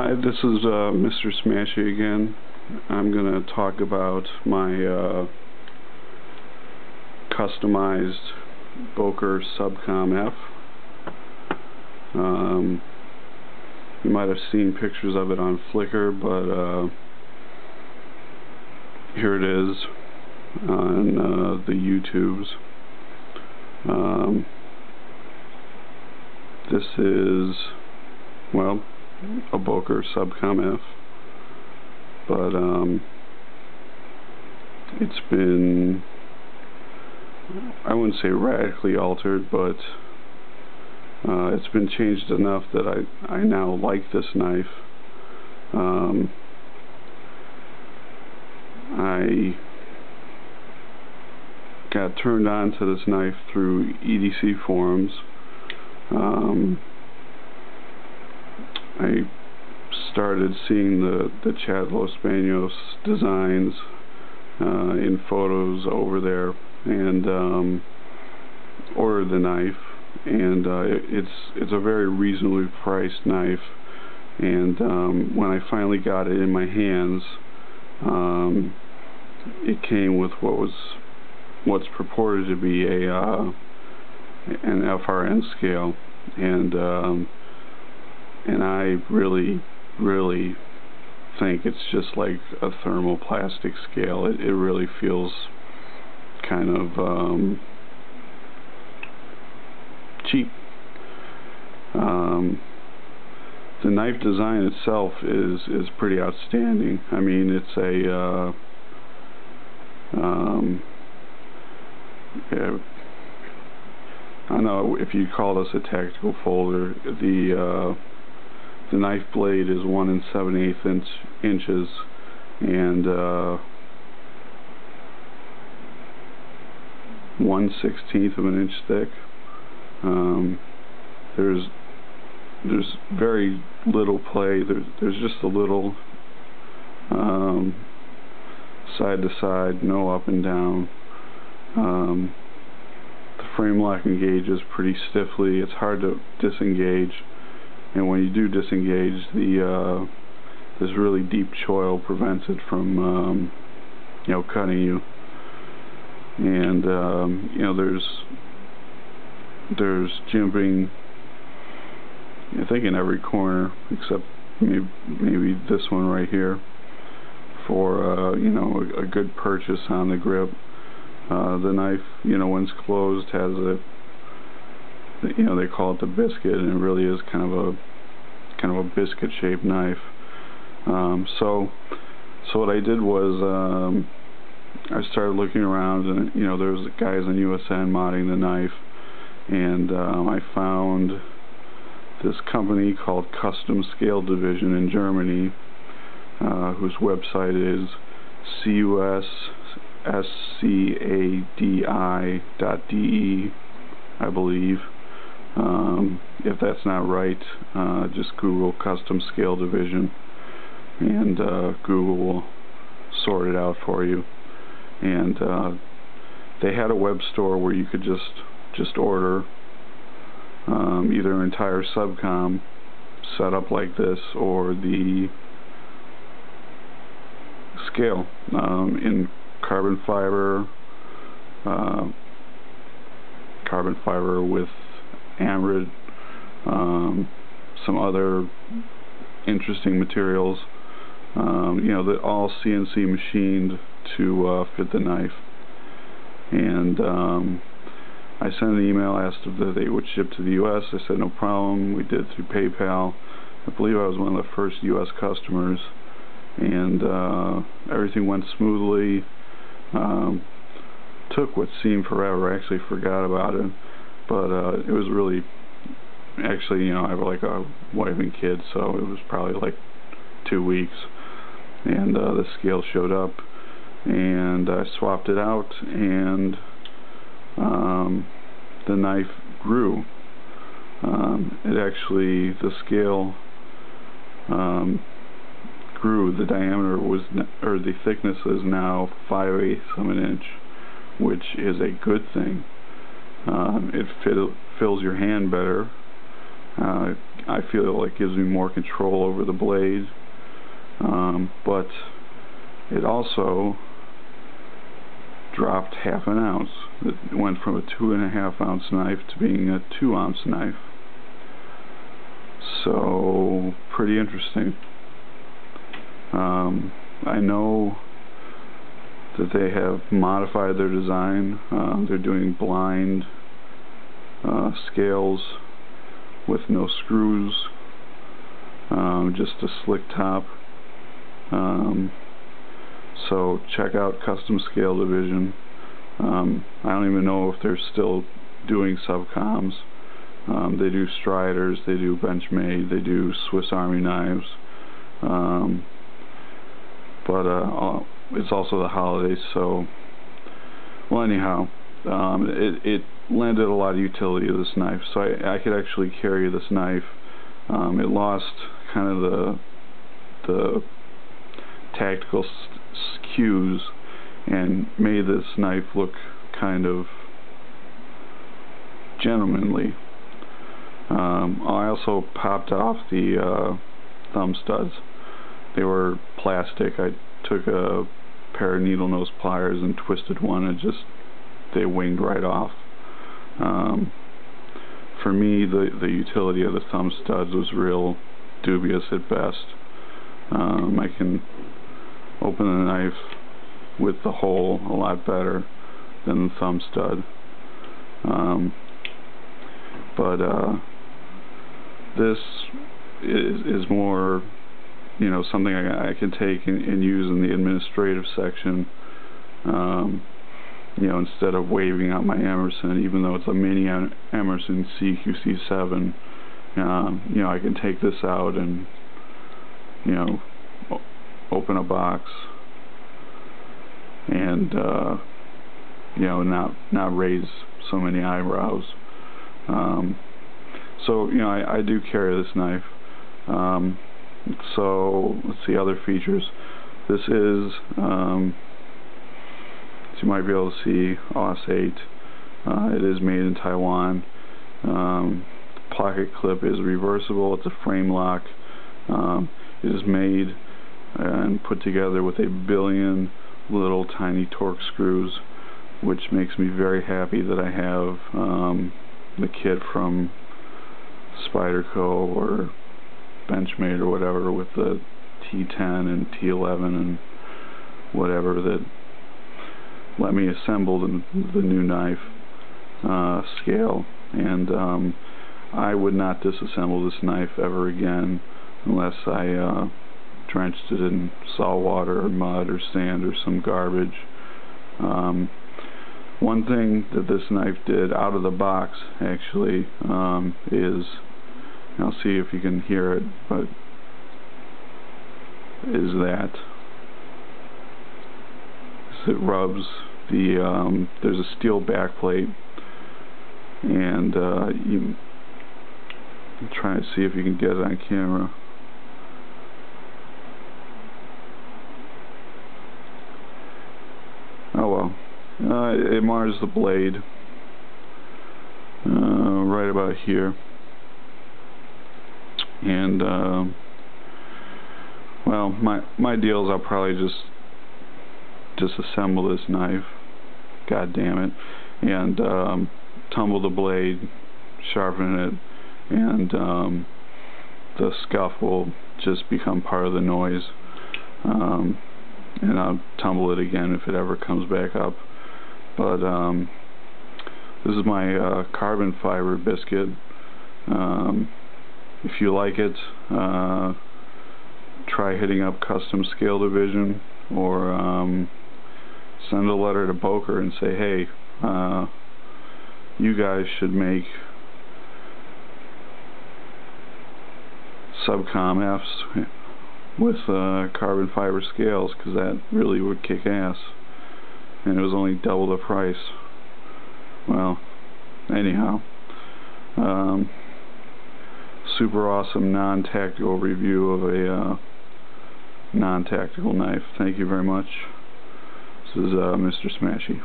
Hi, this is Mr.Smashy again. I'm going to talk about my customized Boker Subcom F. You might have seen pictures of it on Flickr, but here it is on the YouTubes. This is, well, a Boker Subcom F, but it's been, I wouldn't say radically altered, but it's been changed enough that I now like this knife. I got turned on to this knife through EDC forums. I started seeing the Chad Los Banos designs in photos over there, and ordered the knife, and it's a very reasonably priced knife. And when I finally got it in my hands, it came with what's purported to be an FRN scale, and I really think it's just like a thermoplastic scale. It really feels kind of cheap. The knife design itself is pretty outstanding. I mean, it's a I don't know if you call this a tactical folder. The knife blade is 1 7/8 inches, and 1/16 of an inch thick. There's very little play. There's just a little side to side, no up and down. The frame lock engages pretty stiffly. It's hard to disengage, and when you do disengage, this really deep choil prevents it from cutting you. And there's jimping, I think, in every corner except maybe this one right here, for a good purchase on the grip. The knife, when it's closed, has they call it the biscuit, and it really is kind of a biscuit shaped knife. So what I did was I started looking around, and there was guys on USN modding the knife, and I found this company called Custom Scale Division in Germany, whose website is cuscadi.de, I believe. If that's not right, just Google Custom Scale Division, and Google will sort it out for you. And they had a web store where you could just order either an entire subcom set up like this, or the scale in carbon fiber with amrid, some other interesting materials, that all CNC machined to fit the knife. And I sent an email, asked if they would ship to the US. They said no problem. We did through PayPal. I believe I was one of the first US customers, and everything went smoothly. Took what seemed forever. I actually forgot about it, but it was really, actually, I have like a wife and kids, so it was probably like 2 weeks, and the scale showed up, and I swapped it out, and the knife grew. The scale grew. The diameter or the thickness is now 5/8 of an inch, which is a good thing. It fills your hand better. I feel like it gives me more control over the blade, but it also dropped half an ounce. It went from a 2.5 ounce knife to being a 2 ounce knife. So pretty interesting. I know that they have modified their design. They're doing blind scales with no screws, just a slick top. So check out Custom Scale Division. I don't even know if they're still doing subcoms. They do Striders, they do Benchmade, they do Swiss Army knives. But it's also the holidays, so well, anyhow, it lended a lot of utility to this knife, so I could actually carry this knife. It lost kind of the tactical cues and made this knife look kind of gentlemanly. I also popped off the thumb studs. They were plastic. I took a pair of needle nose pliers and twisted one, and they winged right off. For me, the utility of the thumb studs was real dubious at best. I can open the knife with the hole a lot better than the thumb stud. But this is more, you know, something I can take and use in the administrative section. You know, instead of waving out my Emerson, even though it's a mini Emerson CQC7, you know, I can take this out and, you know, open a box and, you know, not raise so many eyebrows. So, you know, I do carry this knife. So, let's see other features. This is, as you might be able to see, AUS-8. It is made in Taiwan. The pocket clip is reversible. It's a frame lock. It is made and put together with 1 billion little tiny torque screws, which makes me very happy that I have the kit from Spyderco or Benchmade or whatever with the T10 and T11 and whatever that let me assemble the new knife scale. And I would not disassemble this knife ever again unless I drenched it in salt water or mud or sand or some garbage. One thing that this knife did out of the box actually is, I'll see if you can hear it, but is that it rubs the there's a steel backplate, and I'm trying to see if you can get it on camera. Oh well, it mars the blade right about here, and well, my deal is I'll probably just disassemble this knife, god damn it, and tumble the blade, sharpen it, and the scuff will just become part of the noise, and I'll tumble it again if it ever comes back up. But this is my carbon fiber biscuit. If you like it, try hitting up Custom Scale Division, or send a letter to Boker and say, hey, you guys should make Subcom Fs with carbon fiber scales, because that really would kick ass, and it was only double the price. Well, anyhow, super awesome non-tactical review of a non-tactical knife. Thank you very much. This is Mr. Smashy.